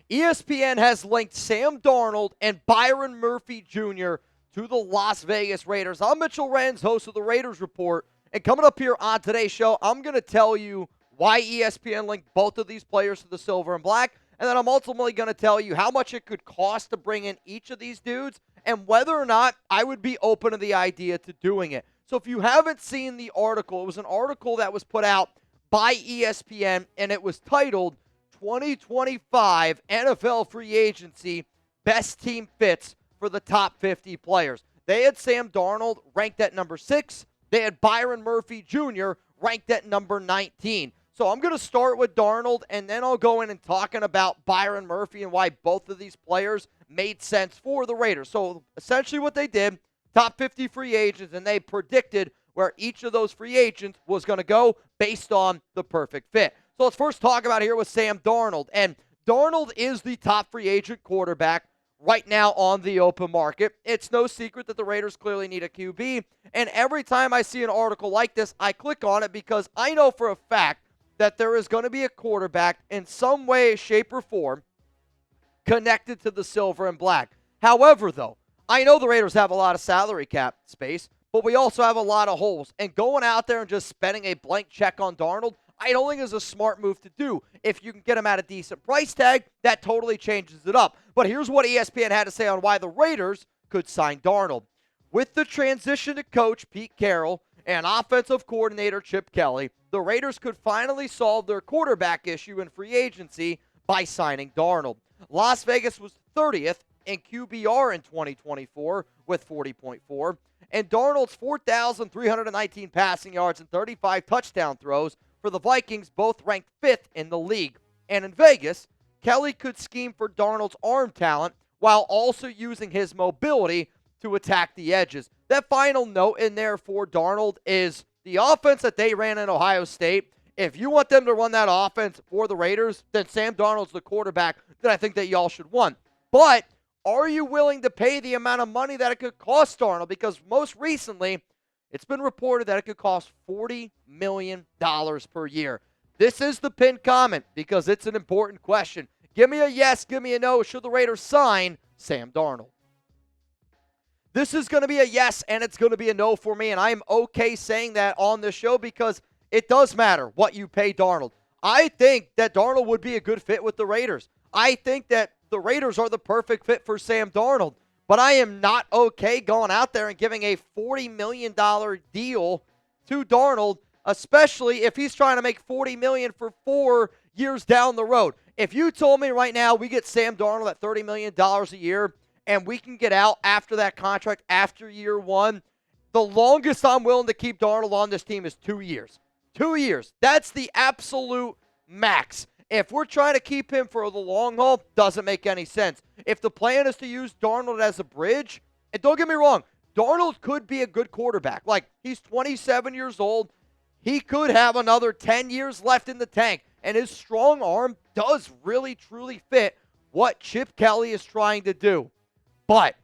ESPN has linked Sam Darnold and Byron Murphy Jr. to the Las Vegas Raiders. I'm Mitchell Renz, host of the Raiders Report, and coming up here on today's show, I'm going to tell you why ESPN linked both of these players to the silver and black, and then I'm ultimately going to tell you how much it could cost to bring in each of these dudes and whether or not I would be open to the idea to doing it. So if you haven't seen the article, it was an article that was put out by ESPN, and it was titled 2025 NFL Free Agency Best Team Fits for the Top 50 Players. They had Sam Darnold ranked at number 6. They had Byron Murphy Jr. ranked at number 19. So I'm going to start with Darnold, and then I'll go in and talking about Byron Murphy and why both of these players made sense for the Raiders. So essentially what they did, top 50 free agents, and they predicted where each of those free agents was going to go based on the perfect fit. So let's first talk about here with Sam Darnold. And Darnold is the top free agent quarterback right now on the open market. It's no secret that the Raiders clearly need a QB. And every time I see an article like this, I click on it because I know for a fact that there is going to be a quarterback in some way, shape, or form connected to the silver and black. However, though, I know the Raiders have a lot of salary cap space, but we also have a lot of holes. And going out there and just spending a blank check on Darnold, I don't think is a smart move to do. If you can get him at a decent price tag, that totally changes it up. But here's what ESPN had to say on why the Raiders could sign Darnold. With the transition to coach Pete Carroll and offensive coordinator Chip Kelly, the Raiders could finally solve their quarterback issue in free agency by signing Darnold. Las Vegas was 30th in QBR in 2024 with 40.4, and Darnold's 4,319 passing yards and 35 touchdown throws for the Vikings both ranked 5th in the league. And in Vegas, Kelly could scheme for Darnold's arm talent while also using his mobility to attack the edges. That final note in there for Darnold is the offense that they ran in Ohio State. If you want them to run that offense for the Raiders, then Sam Darnold's the quarterback that I think that y'all should want. But are you willing to pay the amount of money that it could cost Darnold? Because most recently, it's been reported that it could cost $40 million per year. This is the pinned comment because it's an important question. Give me a yes, give me a no. Should the Raiders sign Sam Darnold? This is going to be a yes, and it's going to be a no for me, and I am okay saying that on this show because it does matter what you pay Darnold. I think that Darnold would be a good fit with the Raiders. I think that the Raiders are the perfect fit for Sam Darnold. But I am not okay going out there and giving a $40 million deal to Darnold, especially if he's trying to make $40 million for 4 years down the road. If you told me right now we get Sam Darnold at $30 million a year and we can get out after that contract after year one, the longest I'm willing to keep Darnold on this team is 2 years. 2 years. That's the absolute max. If we're trying to keep him for the long haul, doesn't make any sense. If the plan is to use Darnold as a bridge, and don't get me wrong, Darnold could be a good quarterback. Like, he's 27 years old. He could have another 10 years left in the tank, and his strong arm does really, truly fit what Chip Kelly is trying to do. But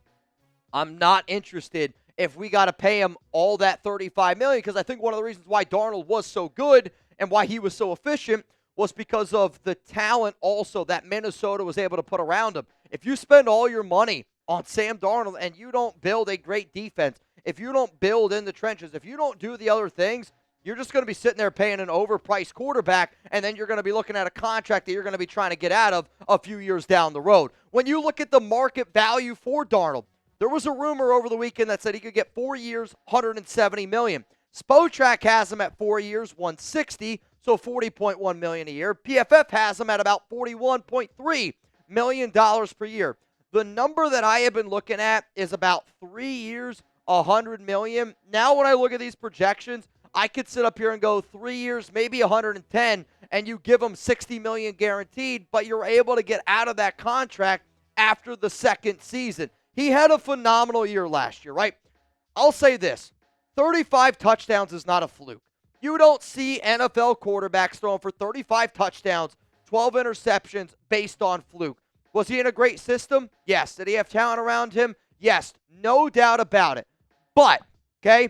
I'm not interested if we got to pay him all that $35 million, because I think one of the reasons why Darnold was so good and why he was so efficient was because of the talent also that Minnesota was able to put around him. If you spend all your money on Sam Darnold and you don't build a great defense, if you don't build in the trenches, if you don't do the other things, you're just going to be sitting there paying an overpriced quarterback, and then you're going to be looking at a contract that you're going to be trying to get out of a few years down the road. When you look at the market value for Darnold, there was a rumor over the weekend that said he could get 4 years, $170 million. Spotrac has him at 4 years, $160, so $40.1 million a year. PFF has him at about $41.3 million per year. The number that I have been looking at is about 3 years, $100 million. Now when I look at these projections, I could sit up here and go 3 years, maybe 110, and you give him $60 million guaranteed, but you're able to get out of that contract after the second season. He had a phenomenal year last year, right? I'll say this. 35 touchdowns is not a fluke. You don't see NFL quarterbacks throwing for 35 touchdowns, 12 interceptions based on fluke. Was he in a great system? Yes. Did he have talent around him? Yes. No doubt about it. But, okay,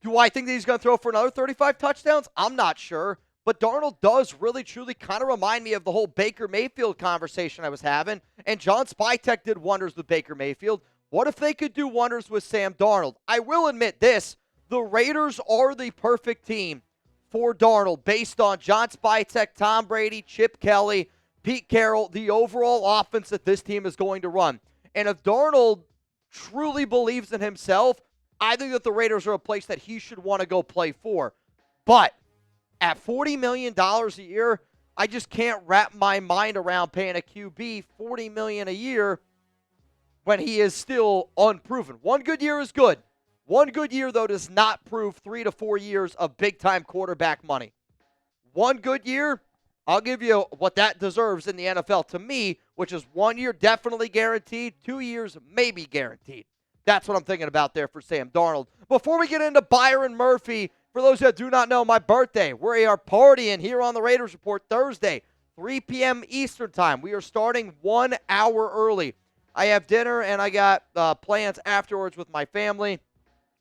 do I think that he's going to throw for another 35 touchdowns? I'm not sure. but Darnold does really, truly kind of remind me of the whole Baker Mayfield conversation I was having, and John Spytek did wonders with Baker Mayfield. What if they could do wonders with Sam Darnold? I will admit this, the Raiders are the perfect team for Darnold based on John Spytek, Tom Brady, Chip Kelly, Pete Carroll, the overall offense that this team is going to run. And if Darnold truly believes in himself, I think that the Raiders are a place that he should want to go play for. But at $40 million a year, I just can't wrap my mind around paying a QB $40 million a year when he is still unproven. One good year is good. One good year, though, does not prove 3 to 4 years of big-time quarterback money. One good year, I'll give you what that deserves in the NFL to me, which is 1 year definitely guaranteed, 2 years maybe guaranteed. That's what I'm thinking about there for Sam Darnold. Before we get into Byron Murphy, for those that do not know, my birthday, we are partying here on the Raiders Report Thursday, 3 p.m. Eastern Time. We are starting 1 hour early. I have dinner, and I got plans afterwards with my family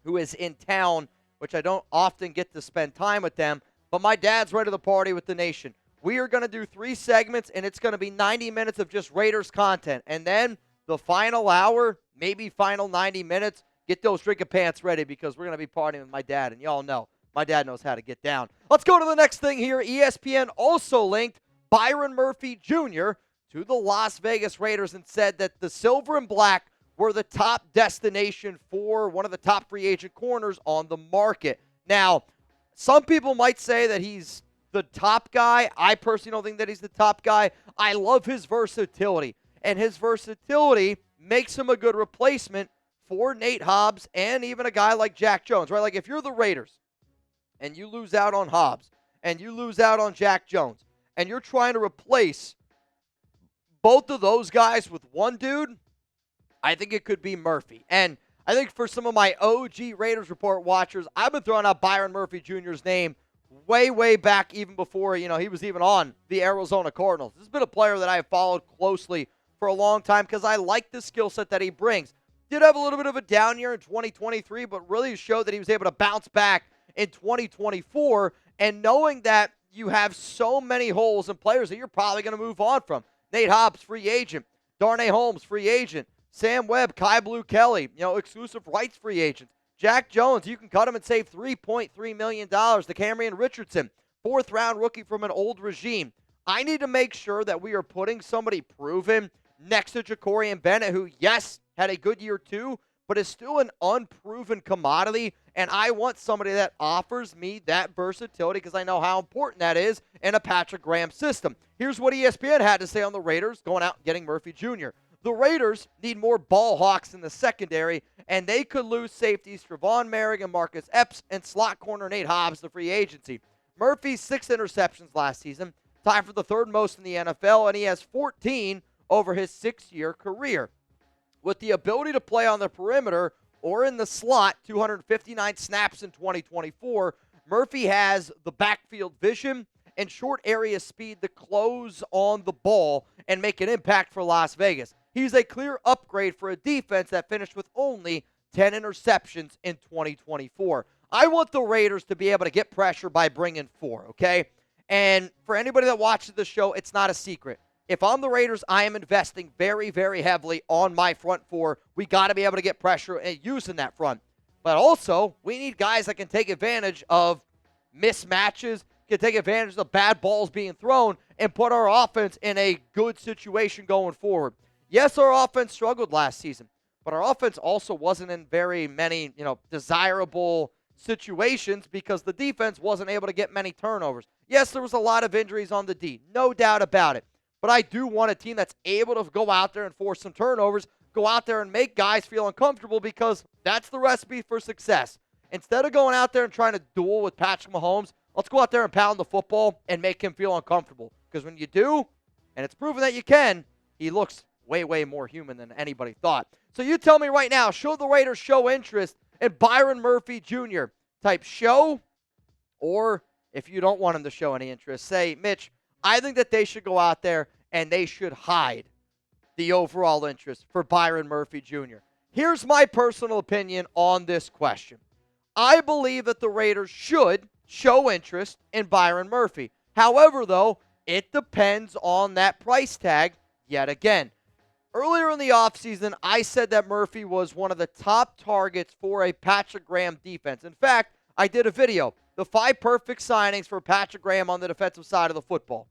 who is in town, which I don't often get to spend time with them, but my dad's ready to party with the nation. We are going to do 3 segments, and it's going to be 90 minutes of just Raiders content. And then the final hour, maybe final 90 minutes, get those drinking pants ready because we're going to be partying with my dad, and y'all know my dad knows how to get down. Let's go to the next thing here. ESPN also linked Byron Murphy Jr. to the Las Vegas Raiders and said that the silver and black were the top destination for one of the top free agent corners on the market. Now, some people might say that he's the top guy. I personally don't think that he's the top guy. I love his versatility, and his versatility makes him a good replacement for Nate Hobbs and even a guy like Jack Jones, right? Like if you're the Raiders and you lose out on Hobbs and you lose out on Jack Jones and you're trying to replace both of those guys with one dude, I think it could be Murphy. And I think for some of my OG Raiders Report watchers, I've been throwing out Byron Murphy Jr.'s name way, way back even before, he was even on the Arizona Cardinals. This has been a player that I have followed closely for a long time because I like the skill set that he brings. Did have a little bit of a down year in 2023, but really showed that he was able to bounce back in 2024. And knowing that you have so many holes and players that you're probably going to move on from. Nate Hobbs, free agent. Darnay Holmes, free agent. Sam Webb, Kai Blue Kelly, exclusive rights free agents. Jack Jones, you can cut him and save $3.3 million. The Cameron Richardson, 4th-round rookie from an old regime. I need to make sure that we are putting somebody proven next to Ja'Cory Bennett, who, yes, had a good year too, but is still an unproven commodity, and I want somebody that offers me that versatility because I know how important that is in a Patrick Graham system. Here's what ESPN had to say on the Raiders going out and getting Murphy Jr. The Raiders need more ball hawks in the secondary, and they could lose safeties Trevon Merrick and Marcus Epps and slot corner Nate Hobbs to free agency. Murphy's 6 interceptions last season, tied for the 3rd most in the NFL, and he has 14 over his 6-year career. With the ability to play on the perimeter or in the slot, 259 snaps in 2024, Murphy has the backfield vision and short area speed to close on the ball and make an impact for Las Vegas. He's a clear upgrade for a defense that finished with only 10 interceptions in 2024. I want the Raiders to be able to get pressure by bringing 4, okay? And for anybody that watches the show, it's not a secret. If I'm the Raiders, I am investing very, very heavily on my front 4. We got to be able to get pressure and using that front. But also, we need guys that can take advantage of mismatches, can take advantage of bad balls being thrown, and put our offense in a good situation going forward. Yes, our offense struggled last season, but our offense also wasn't in very many, desirable situations because the defense wasn't able to get many turnovers. Yes, there was a lot of injuries on the D, no doubt about it. But I do want a team that's able to go out there and force some turnovers, go out there and make guys feel uncomfortable because that's the recipe for success. Instead of going out there and trying to duel with Patrick Mahomes, let's go out there and pound the football and make him feel uncomfortable. Because when you do, and it's proven that you can, he looks way, way more human than anybody thought. So you tell me right now, should the Raiders show interest in Byron Murphy Jr. type show? Or if you don't want him to show any interest, say, Mitch, I think that they should go out there and they should hide the overall interest for Byron Murphy Jr. Here's my personal opinion on this question. I believe that the Raiders should show interest in Byron Murphy. However, though, it depends on that price tag yet again. Earlier in the offseason, I said that Murphy was one of the top targets for a Patrick Graham defense. In fact, I did a video, the 5 perfect signings for Patrick Graham on the defensive side of the football.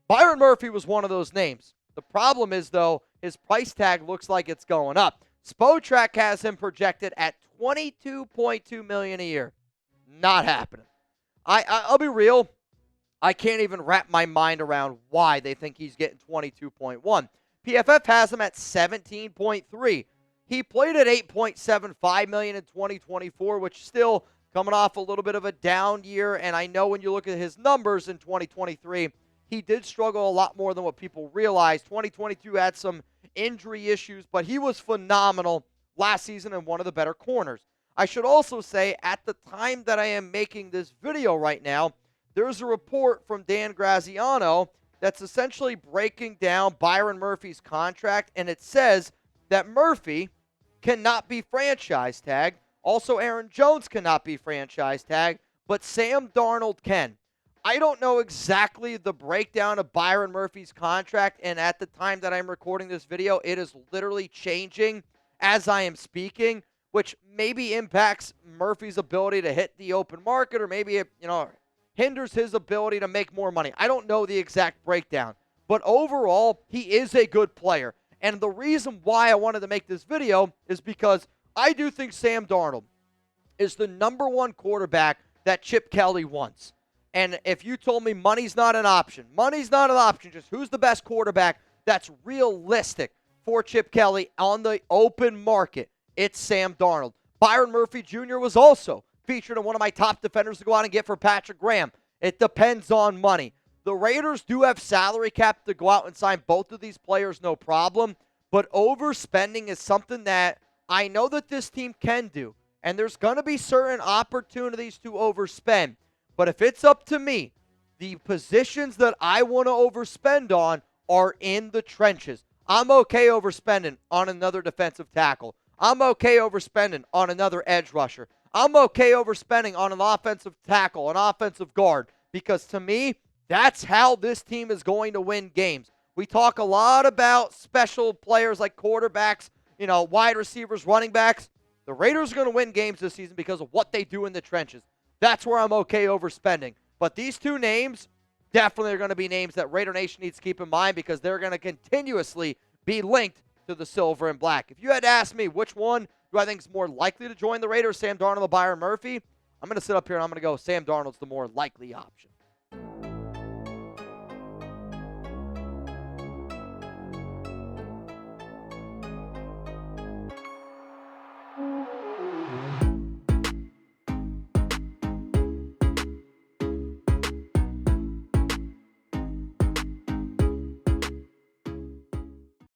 Byron Murphy was one of those names. The problem is, though, his price tag looks like it's going up. Spytek has him projected at $22.2 million a year. Not happening. I'll be real. I can't even wrap my mind around why they think he's getting 22.1. PFF has him at 17.3. He played at $8.75 million in 2024, which still coming off a little bit of a down year. And I know when you look at his numbers in 2023, he did struggle a lot more than what people realize. 2022 had some injury issues, but he was phenomenal last season and one of the better corners. I should also say, at the time that I am making this video right now, there's a report from Dan Graziano that's essentially breaking down Byron Murphy's contract, and it says that Murphy cannot be franchise tagged. Also, Aaron Jones cannot be franchise tagged, but Sam Darnold can. I don't know exactly the breakdown of Byron Murphy's contract, and at the time that I'm recording this video, it is literally changing as I am speaking, which maybe impacts Murphy's ability to hit the open market, or maybe it, hinders his ability to make more money. I don't know the exact breakdown, but overall, he is a good player. And the reason why I wanted to make this video is because I do think Sam Darnold is the #1 quarterback that Chip Kelly wants. And if you told me money's not an option, just who's the best quarterback that's realistic for Chip Kelly on the open market, it's Sam Darnold. Byron Murphy Jr. was also featured in one of my top defenders to go out and get for Patrick Graham. It depends on money. The Raiders do have salary cap to go out and sign both of these players, no problem. But overspending is something that I know that this team can do. And there's going to be certain opportunities to overspend. But if it's up to me, the positions that I want to overspend on are in the trenches. I'm okay overspending on another defensive tackle. I'm okay overspending on another edge rusher. I'm okay overspending on an offensive tackle, an offensive guard, because to me, that's how this team is going to win games. We talk a lot about special players like quarterbacks, wide receivers, running backs. The Raiders are going to win games this season because of what they do in the trenches. That's where I'm okay overspending. But these two names definitely are going to be names that Raider Nation needs to keep in mind because they're going to continuously be linked to the silver and black. If you had to ask me which one do I think is more likely to join the Raiders, Sam Darnold or Byron Murphy, I'm going to sit up here and I'm going to go Sam Darnold's the more likely option.